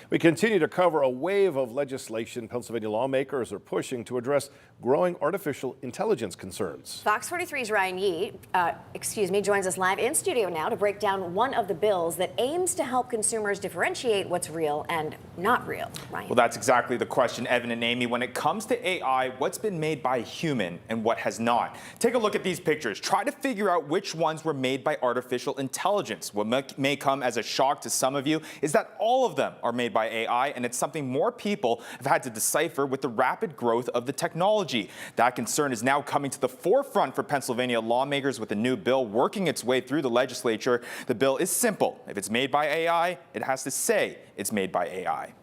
We continue to cover a wave of legislation Pennsylvania lawmakers are pushing to address growing artificial intelligence concerns. Fox 43's Ryan Yee, joins us live in studio now to break down one of the bills that aims to help consumers differentiate what's real and not real. Ryan. Well, that's exactly the question, Evan and Amy. When it comes to AI, what's been made by a human and what has not? Take a look at these pictures. Try to figure out which ones were made by artificial intelligence. What may come as a shock to some of you is that all of them are made by AI, and it's something more people have had to decipher with the rapid growth of the technology. That concern is now coming to the forefront for Pennsylvania lawmakers with a new bill working its way through the legislature. The bill is simple. If it's made by AI, it has to say it's made by AI.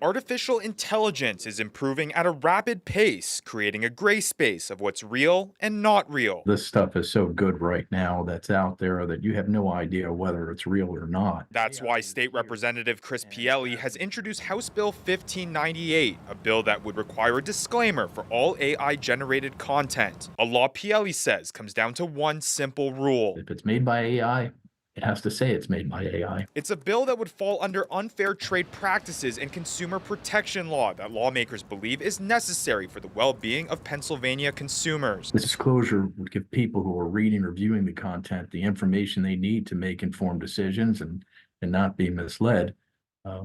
Artificial intelligence is improving at a rapid pace, creating a gray space of what's real and not real. This stuff is so good right now that's out there that you have no idea whether it's real or not. That's why State Representative Chris Pielli has introduced House Bill 1598, a bill that would require a disclaimer for all AI-generated content. A law Pielli says comes down to one simple rule. If it's made by AI, it has to say it's made by AI. It's a bill that would fall under unfair trade practices and consumer protection law that lawmakers believe is necessary for the well-being of Pennsylvania consumers. This disclosure would give people who are reading or viewing the content the information they need to make informed decisions and not be misled.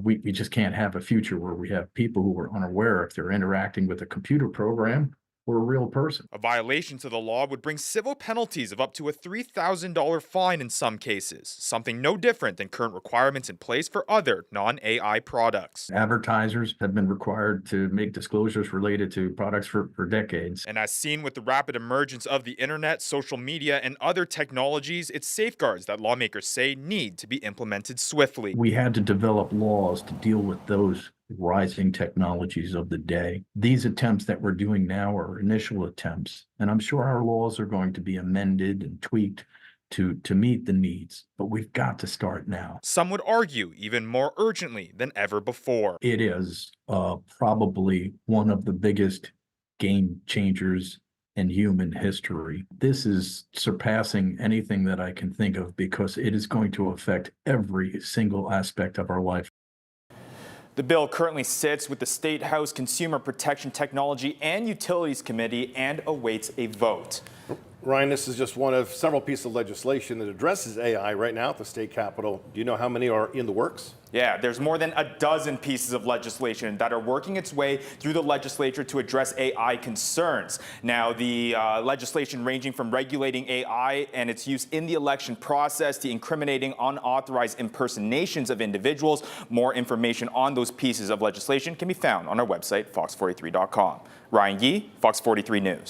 We just can't have a future where we have people who are unaware if they're interacting with a computer program or a real person. A violation to the law would bring civil penalties of up to a $3,000 fine in some cases, something no different than current requirements in place for other non-AI products. Advertisers have been required to make disclosures related to products for decades. And as seen with the rapid emergence of the internet, social media, and other technologies, it's safeguards that lawmakers say need to be implemented swiftly. We had to develop laws to deal with those rising technologies of the day. These attempts that we're doing now are initial attempts, and I'm sure our laws are going to be amended and tweaked to meet the needs, but we've got to start now. Some would argue even more urgently than ever before. It is probably one of the biggest game changers in human history. This is surpassing anything that I can think of because it is going to affect every single aspect of our life. The bill currently sits with the State House Consumer Protection Technology and Utilities Committee and awaits a vote. Ryan, this is just one of several pieces of legislation that addresses AI right now at the state capitol. Do you know how many are in the works? Yeah, there's more than a dozen pieces of legislation that are working its way through the legislature to address AI concerns. Now, the legislation ranging from regulating AI and its use in the election process to incriminating unauthorized impersonations of individuals. More information on those pieces of legislation can be found on our website, fox43.com. Ryan Yee, Fox 43 News.